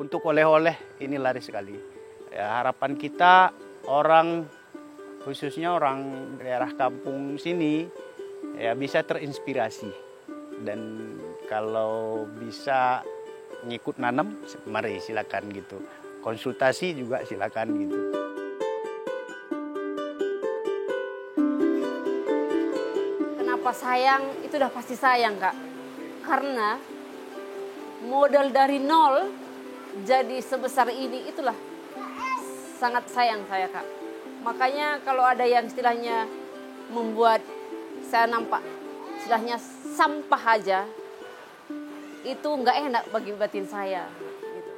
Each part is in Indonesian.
untuk oleh-oleh ini laris sekali. Ya, harapan kita orang, khususnya orang daerah kampung sini, ya bisa terinspirasi. Dan kalau bisa ngikut nanam, mari silakan gitu. Konsultasi juga silakan gitu. Kenapa sayang? Itu udah pasti sayang, Kak. Karena modal dari nol jadi sebesar ini, itulah sangat sayang saya, Kak. Makanya kalau ada yang istilahnya membuat saya nampak istilahnya sampah aja, itu nggak enak bagi batin saya. Gitu.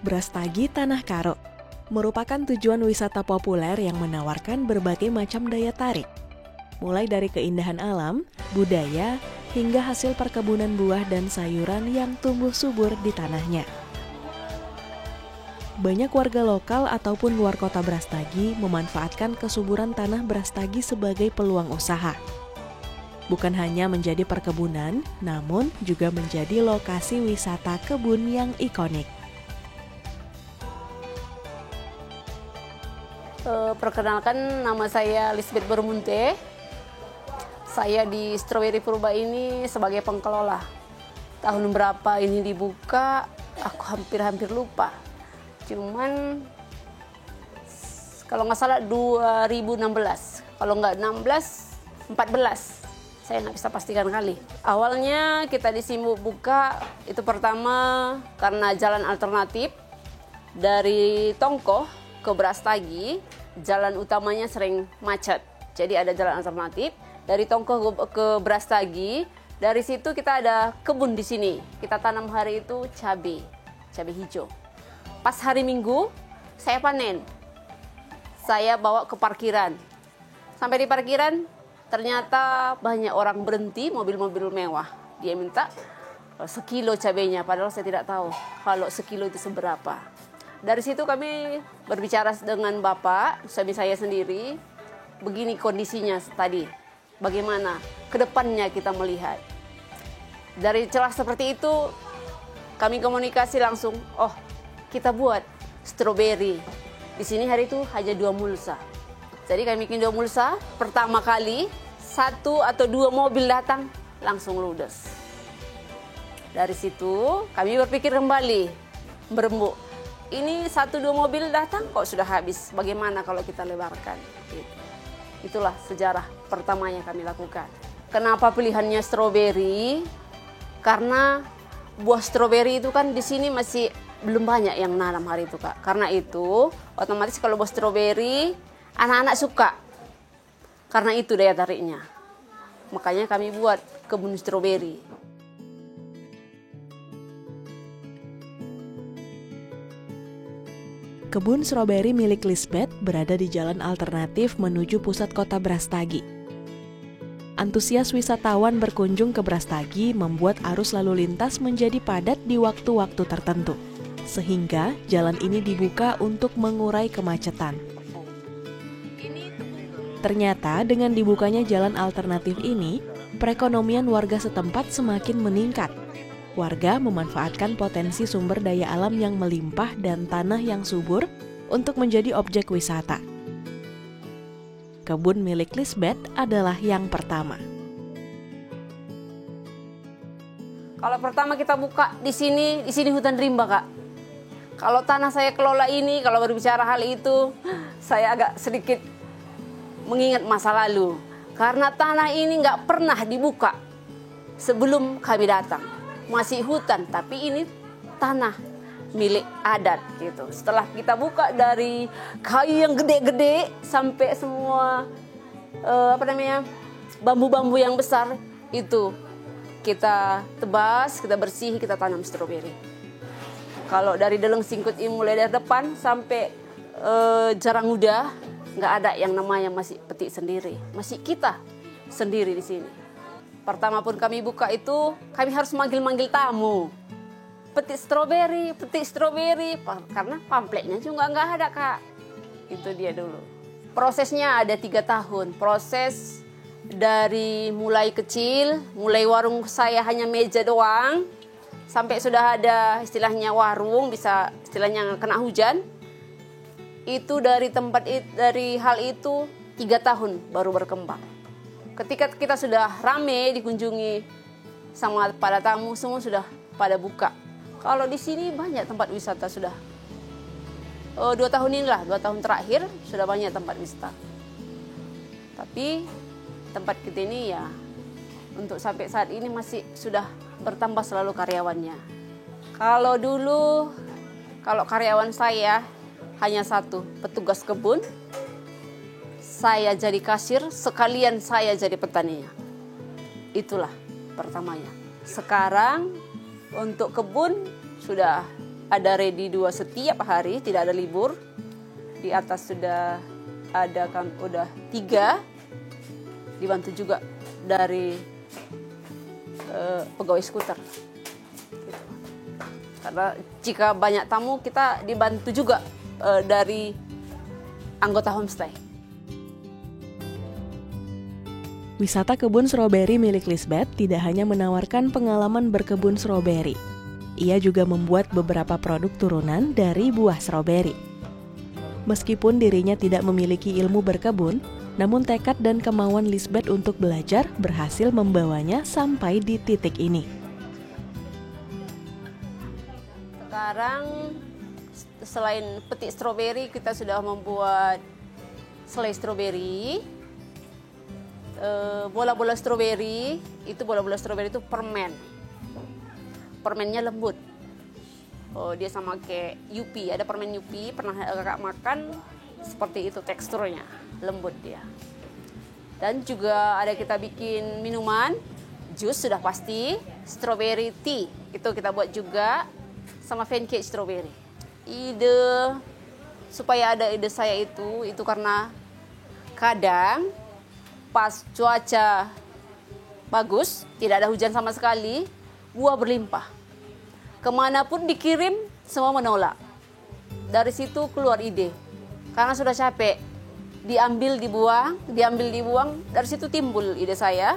Brastagi Tanah Karo merupakan tujuan wisata populer yang menawarkan berbagai macam daya tarik, mulai dari keindahan alam, budaya, hingga hasil perkebunan buah dan sayuran yang tumbuh subur di tanahnya. Banyak warga lokal ataupun luar kota Brastagi memanfaatkan kesuburan tanah Brastagi sebagai peluang usaha. Bukan hanya menjadi perkebunan, namun juga menjadi lokasi wisata kebun yang ikonik. Perkenalkan, nama saya Lisbeth Bermunte. Saya di Stroberi Purba ini sebagai pengelola. Tahun berapa ini dibuka, aku hampir lupa. Cuman kalau nggak salah 2016, kalau nggak 16, 14. Saya nggak bisa pastikan kali. Awalnya kita di sini buka itu pertama karena jalan alternatif dari Tongkoh ke Brastagi, jalan utamanya sering macet. Jadi ada jalan alternatif dari Tongkoh ke Brastagi. Dari situ kita ada kebun di sini. Kita tanam hari itu cabai hijau. Pas hari Minggu saya panen. Saya bawa ke parkiran. Sampai di parkiran ternyata banyak orang berhenti, mobil-mobil mewah. Dia minta sekilo cabainya, padahal saya tidak tahu kalau sekilo itu seberapa. Dari situ kami berbicara dengan Bapak, suami saya sendiri, begini kondisinya tadi, bagaimana ke depannya kita melihat. Dari celah seperti itu, kami komunikasi langsung, kita buat stroberi. Di sini hari itu hanya 2 mulsa. Jadi kami bikin 2 mulsa, pertama kali 1 atau 2 mobil datang, langsung ludes. Dari situ kami berpikir kembali, berembuk. Ini 1-2 mobil datang kok sudah habis. Bagaimana kalau kita lebarkan? Gitu. Itulah sejarah pertama yang kami lakukan. Kenapa pilihannya stroberi? Karena buah stroberi itu kan di sini masih belum banyak yang nanam hari itu, Kak. Karena itu otomatis kalau buah stroberi anak-anak suka. Karena itu daya tariknya. Makanya kami buat kebun stroberi. Kebun stroberi milik Lisbeth berada di jalan alternatif menuju pusat kota Brastagi. Antusias wisatawan berkunjung ke Brastagi membuat arus lalu lintas menjadi padat di waktu-waktu tertentu, sehingga jalan ini dibuka untuk mengurai kemacetan. Ternyata dengan dibukanya jalan alternatif ini, perekonomian warga setempat semakin meningkat. Warga memanfaatkan potensi sumber daya alam yang melimpah dan tanah yang subur untuk menjadi objek wisata. Kebun milik Lisbeth adalah yang pertama. Kalau pertama kita buka di sini hutan rimba, Kak. Kalau tanah saya kelola ini, kalau berbicara hal itu, saya agak sedikit mengingat masa lalu. Karena tanah ini nggak pernah dibuka sebelum kami datang. Masih hutan, tapi ini tanah milik adat gitu. Setelah kita buka dari kayu yang gede-gede sampai semua bambu-bambu yang besar itu kita tebas, kita bersih, kita tanam stroberi. Kalau dari Deleng Singkut ini mulai dari depan sampai Jarang Udah, nggak ada yang namanya masih petik sendiri. Masih kita sendiri di sini. Pertama pun kami buka itu, kami harus manggil-manggil tamu. Petik stroberi, karena pamfletnya juga nggak ada, Kak. Itu dia dulu. Prosesnya ada 3 tahun. Proses dari mulai kecil, mulai warung saya hanya meja doang, sampai sudah ada istilahnya warung, bisa istilahnya kena hujan. Itu dari dari hal itu 3 tahun baru berkembang. Ketika kita sudah rame dikunjungi sama para tamu, semua sudah pada buka. Kalau di sini banyak tempat wisata sudah. 2 tahun inilah, 2 tahun terakhir sudah banyak tempat wisata. Tapi tempat kita ini ya untuk sampai saat ini masih sudah bertambah selalu karyawannya. Kalau dulu, kalau karyawan saya hanya 1, petugas kebun. Saya jadi kasir, sekalian saya jadi petaninya. Itulah pertamanya. Sekarang untuk kebun sudah ada ready 2 setiap hari, tidak ada libur. Di atas sudah ada kan udah 3, dibantu juga dari pegawai skuter. Karena jika banyak tamu kita dibantu juga dari anggota homestay. Wisata kebun stroberi milik Lisbeth tidak hanya menawarkan pengalaman berkebun stroberi. Ia juga membuat beberapa produk turunan dari buah stroberi. Meskipun dirinya tidak memiliki ilmu berkebun, namun tekad dan kemauan Lisbeth untuk belajar berhasil membawanya sampai di titik ini. Sekarang selain petik stroberi, kita sudah membuat selai stroberi, bola-bola stroberi. Bola-bola stroberi itu permen. Permennya lembut. Dia sama kayak Yupi, ada permen Yupi, pernah kakak makan, seperti itu teksturnya, lembut dia. Dan juga ada kita bikin minuman, jus sudah pasti, strawberry tea, itu kita buat juga, sama pancake strawberry. Ide, supaya ada ide saya itu karena kadang pas cuaca bagus, tidak ada hujan sama sekali, buah berlimpah. Kemanapun dikirim, semua menolak. Dari situ keluar ide. Karena sudah capek, diambil dibuang, dari situ timbul ide saya,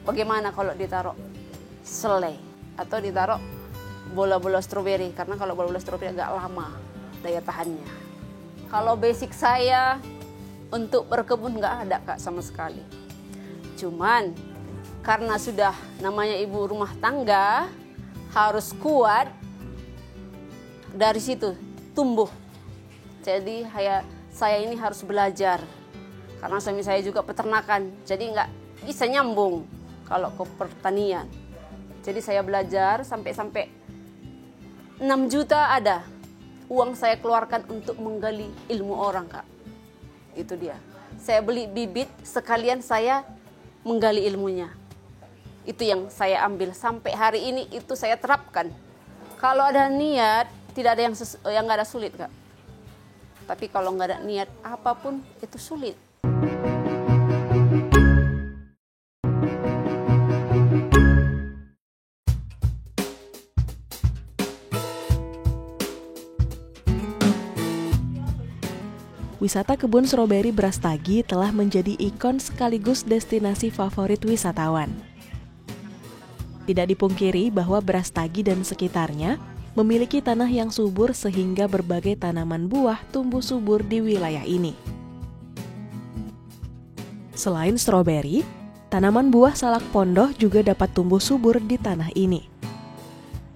bagaimana kalau ditaruh selai atau ditaruh bola-bola stroberi, karena kalau bola-bola stroberi agak lama daya tahannya. Kalau basic saya untuk berkebun nggak ada, Kak, sama sekali. Cuman karena sudah namanya ibu rumah tangga, harus kuat, dari situ tumbuh. Jadi saya ini harus belajar, karena suami saya juga peternakan, jadi nggak bisa nyambung kalau ke pertanian. Jadi saya belajar sampai 6 juta ada uang saya keluarkan untuk menggali ilmu orang, Kak. Itu dia. Saya beli bibit, sekalian saya menggali ilmunya. Itu yang saya ambil sampai hari ini, itu saya terapkan. Kalau ada niat, tidak ada yang nggak ada sulit, Kak. Tapi kalau nggak ada niat apapun itu sulit. Wisata kebun stroberi Brastagi telah menjadi ikon sekaligus destinasi favorit wisatawan. Tidak dipungkiri bahwa Brastagi dan sekitarnya memiliki tanah yang subur sehingga berbagai tanaman buah tumbuh subur di wilayah ini. Selain stroberi, tanaman buah salak pondoh juga dapat tumbuh subur di tanah ini.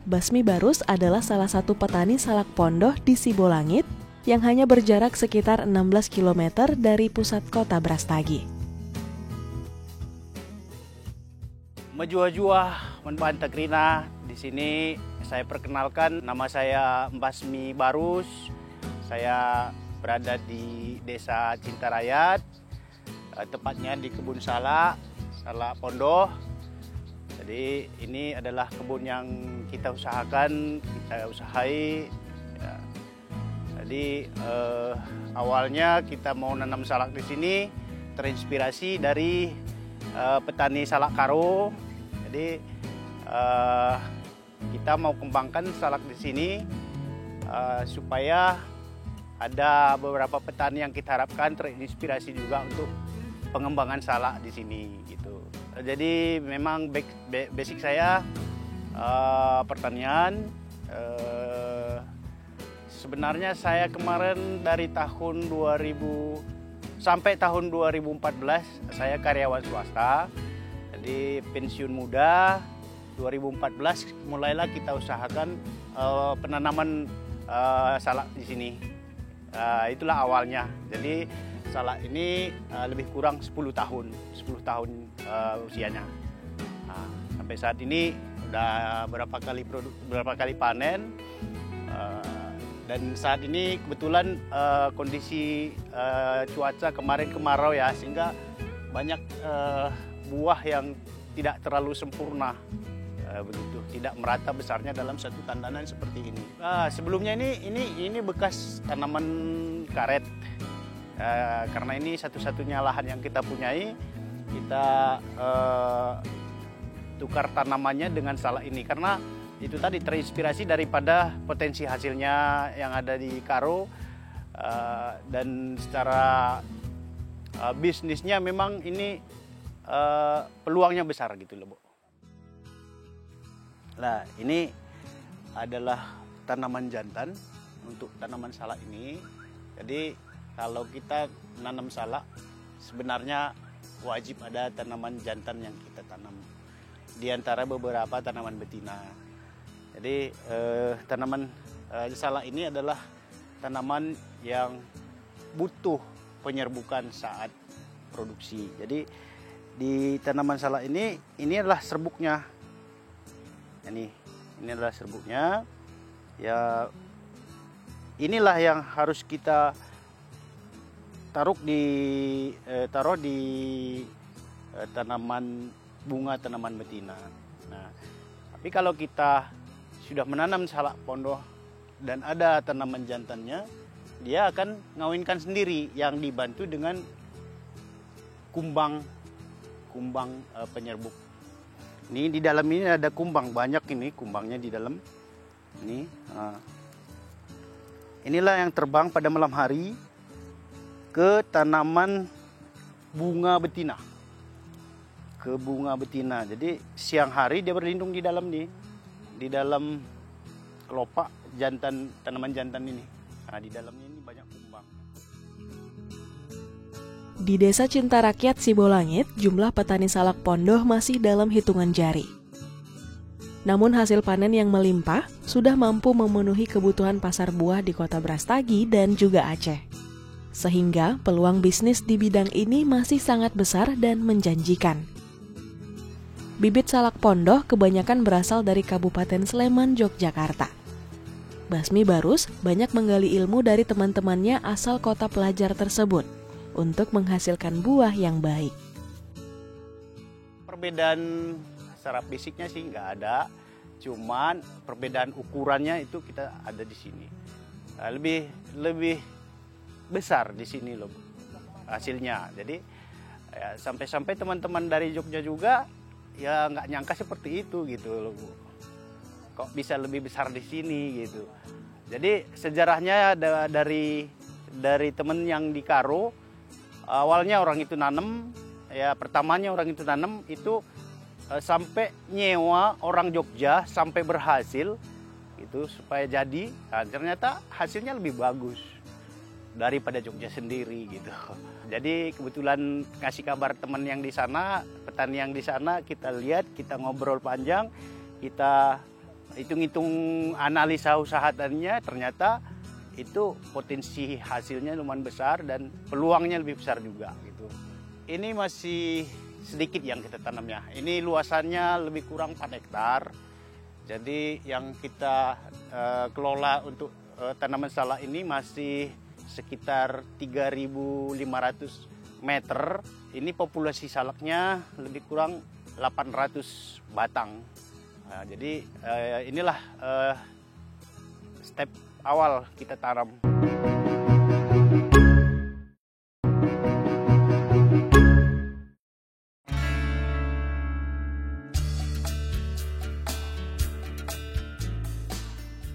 Basmi Barus adalah salah satu petani salak pondoh di Sibolangit yang hanya berjarak sekitar 16 km dari pusat kota Brastagi. Menjuah-juah membantah Krina. Di sini saya perkenalkan, nama saya Basmi Barus. Saya berada di Desa Cintarayat, tepatnya di Kebun Salak. salak pondoh. Jadi ini adalah kebun yang kita usahakan, kita usahai. Ya. Jadi awalnya kita mau nanam salak di sini terinspirasi dari petani salak karo. Jadi kita mau kembangkan salak di sini supaya ada beberapa petani yang kita harapkan terinspirasi juga untuk pengembangan salak di sini gitu. Jadi memang basic saya pertanian. Sebenarnya saya kemarin dari tahun 2000 sampai tahun 2014 saya karyawan swasta. Jadi pensiun muda 2014 mulailah kita usahakan penanaman salak di sini. Itulah awalnya. Jadi salak ini lebih kurang 10 tahun usianya. Sampai saat ini udah berapa kali panen. Dan saat ini kebetulan kondisi cuaca kemarin kemarau ya, sehingga banyak buah yang tidak terlalu sempurna. Begitu, tidak merata besarnya dalam satu tandanan seperti ini. Sebelumnya ini bekas tanaman karet. Karena ini satu-satunya lahan yang kita punyai, kita tukar tanamannya dengan salak ini karena itu tadi terinspirasi daripada potensi hasilnya yang ada di Karo, dan secara bisnisnya memang ini peluangnya besar gitu loh, Bu. Nah, ini adalah tanaman jantan untuk tanaman salak ini. Jadi kalau kita nanam salak sebenarnya wajib ada tanaman jantan yang kita tanam di antara beberapa tanaman betina. Jadi tanaman salak ini adalah tanaman yang butuh penyerbukan saat produksi. Jadi di tanaman salak ini adalah serbuknya. Ini adalah serbuknya. Ya, inilah yang harus kita taruh di tanaman bunga tanaman betina. Nah, tapi kalau kita sudah menanam salak pondoh dan ada tanaman jantannya, dia akan ngawinkan sendiri yang dibantu dengan kumbang penyerbuk. Ini di dalam ini ada kumbang, banyak ini kumbangnya di dalam. Ini, inilah yang terbang pada malam hari ke tanaman bunga betina. Ke bunga betina. Jadi siang hari dia berlindung di dalam nih, di dalam kelopak jantan, tanaman jantan ini. Nah, di dalamnya ini banyak kumbang. Di Desa Cinta Rakyat Sibolangit, jumlah petani salak pondoh masih dalam hitungan jari. Namun hasil panen yang melimpah sudah mampu memenuhi kebutuhan pasar buah di Kota Brastagi dan juga Aceh. Sehingga peluang bisnis di bidang ini masih sangat besar dan menjanjikan. Bibit salak pondoh kebanyakan berasal dari Kabupaten Sleman, Yogyakarta. Basmi Barus banyak menggali ilmu dari teman-temannya asal kota pelajar tersebut untuk menghasilkan buah yang baik. Perbedaan secara fisiknya sih nggak ada, cuman perbedaan ukurannya itu kita ada di sini. Lebih besar di sini loh hasilnya. Jadi ya, sampai-sampai teman-teman dari Jogja juga ya nggak nyangka seperti itu gitu loh, Bu. Kok bisa lebih besar di sini gitu. Jadi sejarahnya ada dari teman yang di Karo. Awalnya orang itu nanam, ya pertamanya orang itu nanam itu sampai nyewa orang Jogja sampai berhasil itu supaya jadi. Nah, ternyata hasilnya lebih bagus daripada Jogja sendiri gitu. Jadi kebetulan kasih kabar teman yang di sana, petani yang di sana, kita lihat, kita ngobrol panjang, kita hitung-hitung analisa usaha tadinya, ternyata itu potensi hasilnya lumayan besar dan peluangnya lebih besar juga gitu. Ini masih sedikit yang kita tanam ya. Ini luasannya lebih kurang 4 hektar. Jadi yang kita kelola untuk tanaman salak ini masih sekitar 3.500 meter, ini populasi salaknya lebih kurang 800 batang. Nah, jadi inilah step awal kita tanam.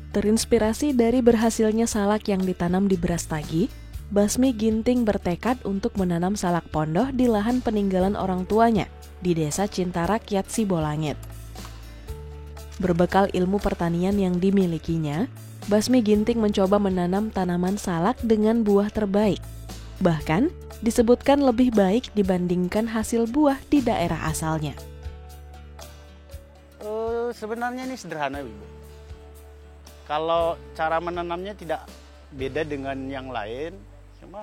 Terinspirasi dari berhasilnya salak yang ditanam di Brastagi, Basmi Ginting bertekad untuk menanam salak pondoh di lahan peninggalan orang tuanya di Desa Cintarakyat Sibolangit. Berbekal ilmu pertanian yang dimilikinya, Basmi Ginting mencoba menanam tanaman salak dengan buah terbaik. Bahkan, disebutkan lebih baik dibandingkan hasil buah di daerah asalnya. Sebenarnya ini sederhana, Ibu. Kalau cara menanamnya tidak beda dengan yang lain, cuma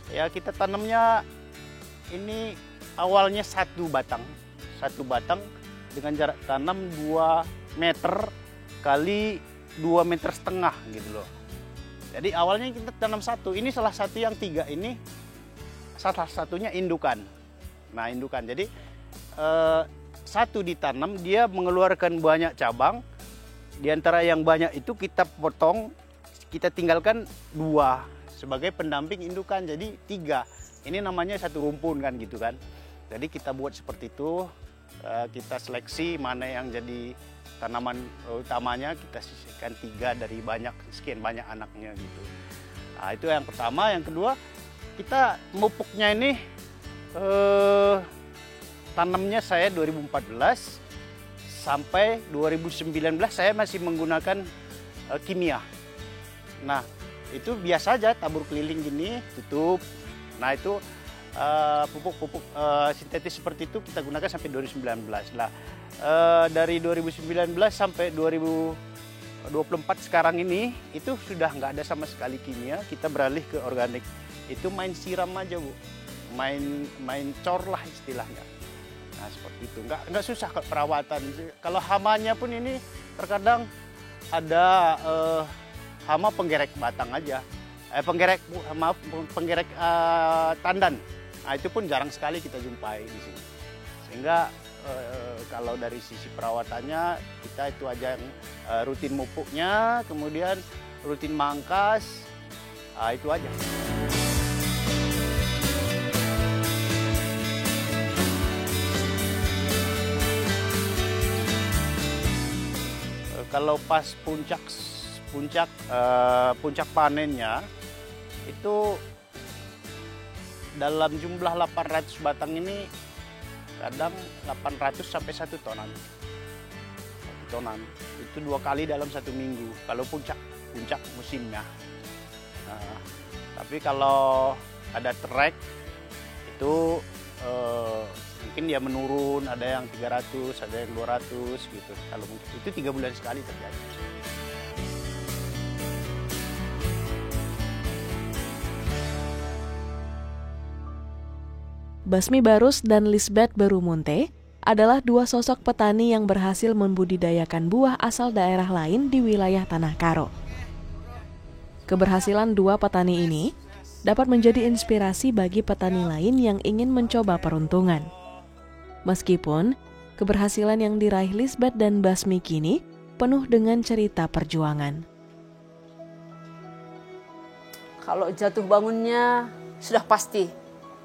ya kita tanamnya ini awalnya satu batang dengan jarak tanam 2 meter kali 2,5 meter gitu loh. Jadi awalnya kita tanam satu, ini salah satu yang 3 ini salah satunya indukan. Nah indukan, jadi satu ditanam dia mengeluarkan banyak cabang. Di antara yang banyak itu kita potong, kita tinggalkan 2 sebagai pendamping indukan, jadi 3. Ini namanya satu rumpun kan gitu kan. Jadi kita buat seperti itu, kita seleksi mana yang jadi tanaman utamanya, kita sisihkan 3 dari sekian banyak anaknya gitu. Nah, itu yang pertama. Yang kedua, kita memupuknya ini tanamnya saya 2014 sampai 2019 saya masih menggunakan kimia. Nah, itu biasa aja tabur keliling gini, tutup. Nah, itu pupuk sintetis seperti itu kita gunakan sampai 2019. Nah, dari 2019 sampai 2024 sekarang ini itu sudah nggak ada sama sekali kimia, kita beralih ke organik. Itu main siram aja, Bu. Main cor lah istilahnya. Nah seperti itu, nggak susah perawatan. Kalau hamanya pun ini terkadang ada hama penggerek batang aja, penggerek tandan. Nah itu pun jarang sekali kita jumpai di sini. Sehingga kalau dari sisi perawatannya kita itu aja yang rutin mupuknya, kemudian rutin mangkas, itu aja. Kalau pas puncak panennya itu dalam jumlah 800 batang ini kadang 800 sampai 1 tonan. 1 tonan itu 2 kali dalam 1 minggu kalau puncak musimnya. Nah, tapi kalau ada trek itu mungkin dia menurun, ada yang 300, ada yang 200 gitu. Kalau mungkin itu 3 bulan sekali terjadi. Basmi Barus dan Lisbeth Berumunte adalah 2 sosok petani yang berhasil membudidayakan buah asal daerah lain di wilayah Tanah Karo. Keberhasilan 2 petani ini dapat menjadi inspirasi bagi petani lain yang ingin mencoba peruntungan. Meskipun keberhasilan yang diraih Lisbeth dan Basmi kini penuh dengan cerita perjuangan. Kalau jatuh bangunnya sudah pasti.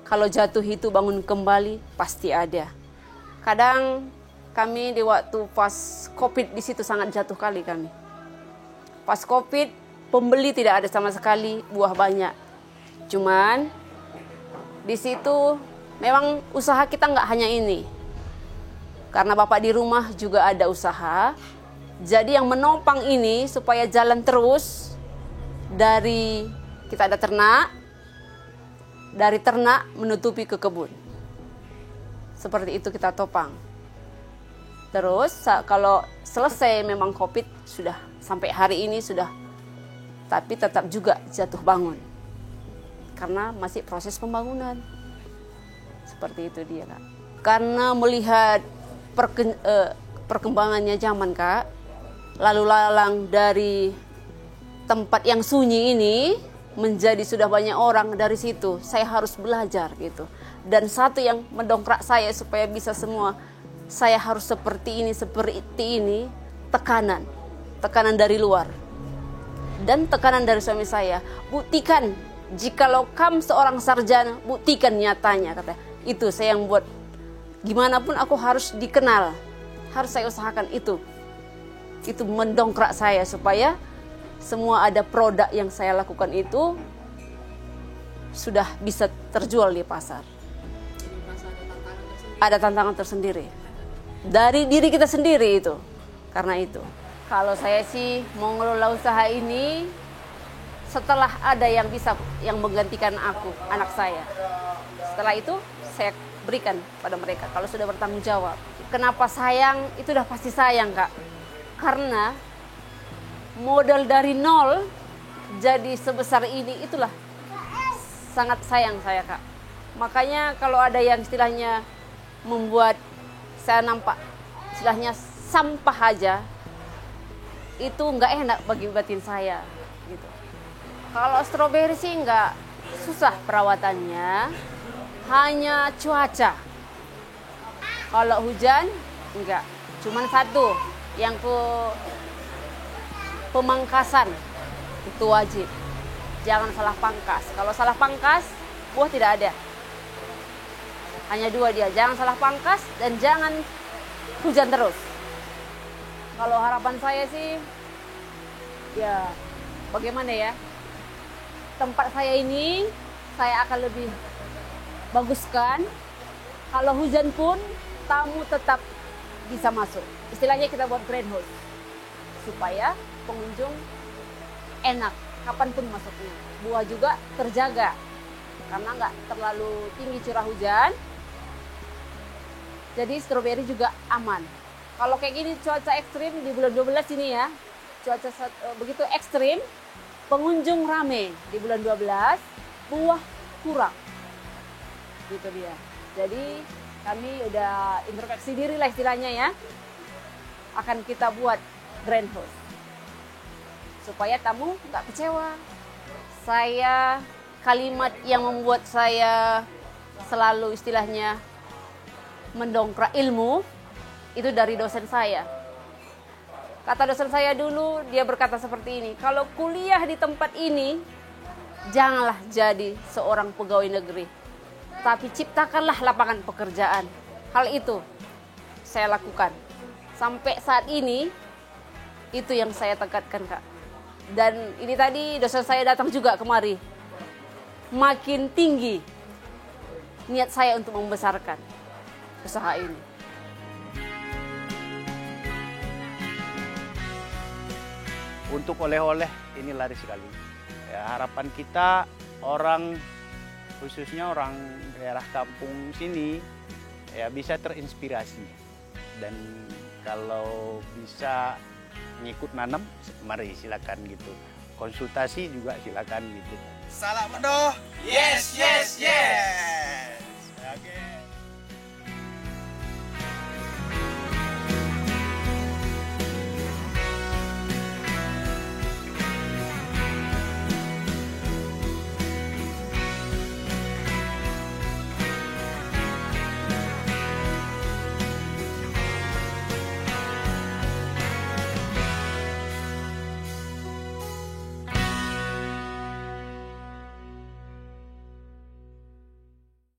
Kalau jatuh itu bangun kembali pasti ada. Kadang kami di waktu pas Covid di situ sangat jatuh kali kami. Pas Covid pembeli tidak ada sama sekali, buah banyak. Cuman di situ memang usaha kita nggak hanya ini. Karena Bapak di rumah juga ada usaha. Jadi yang menopang ini supaya jalan terus dari kita ada ternak, dari ternak menutupi ke kebun. Seperti itu kita topang. Terus kalau selesai memang Covid sudah sampai hari ini sudah, tapi tetap juga jatuh bangun. Karena masih proses pembangunan. Seperti itu dia, Kak. Karena melihat perkembangannya zaman, Kak, lalu lalang dari tempat yang sunyi ini menjadi sudah banyak orang. Dari situ saya harus belajar gitu. Dan satu yang mendongkrak saya supaya bisa semua, saya harus seperti ini, tekanan dari luar dan tekanan dari suami saya. Buktikan, jikalau kamu seorang sarjana, buktikan nyatanya, kata. Itu saya yang buat, gimana pun aku harus dikenal, harus saya usahakan itu mendongkrak saya supaya semua ada produk yang saya lakukan itu sudah bisa terjual di pasar. Ada tantangan tersendiri dari diri kita sendiri itu. Karena itu, kalau saya sih mau ngelola usaha ini setelah ada yang menggantikan aku, anak saya. Setelah itu saya berikan pada mereka kalau sudah bertanggung jawab. Kenapa sayang? Itu udah pasti sayang, Kak. Karena modal dari nol jadi sebesar ini, itulah sangat sayang saya, Kak. Makanya kalau ada yang istilahnya membuat saya nampak istilahnya sampah aja, itu nggak enak bagi batin saya gitu. Kalau stroberi sih nggak susah perawatannya, hanya cuaca. Kalau hujan enggak, cuman satu yang pemangkasan itu wajib, jangan salah pangkas. Kalau salah pangkas buah tidak ada. Hanya dua dia, jangan salah pangkas dan jangan hujan terus. Kalau harapan saya sih, ya bagaimana ya, tempat saya ini saya akan lebih baguskan. Kalau hujan pun tamu tetap bisa masuk. Istilahnya kita buat greenhouse supaya pengunjung enak kapanpun masuknya. Buah juga terjaga karena nggak terlalu tinggi curah hujan. Jadi stroberi juga aman. Kalau kayak gini cuaca ekstrim di bulan 12 ini ya, cuaca begitu ekstrim, pengunjung rame. Di bulan 12 buah kurang. Gitu dia. Jadi kami udah introspeksi diri lah istilahnya ya. Akan kita buat greenhouse supaya tamu nggak kecewa. Kalimat yang membuat saya selalu istilahnya mendongkrak ilmu itu dari dosen saya. Kata dosen saya dulu, dia berkata seperti ini, kalau kuliah di tempat ini janganlah jadi seorang pegawai negeri, tapi ciptakanlah lapangan pekerjaan. Hal itu saya lakukan sampai saat ini, itu yang saya tekankan, Kak. Dan ini tadi dosen saya datang juga kemari, makin tinggi niat saya untuk membesarkan usaha ini. Untuk oleh-oleh ini laris sekali. Ya, harapan kita orang, khususnya orang daerah kampung sini, ya bisa terinspirasi. Dan kalau bisa ngikut nanam, mari silakan gitu. Konsultasi juga silakan gitu. Salam Mendo. Yes, yes, yes.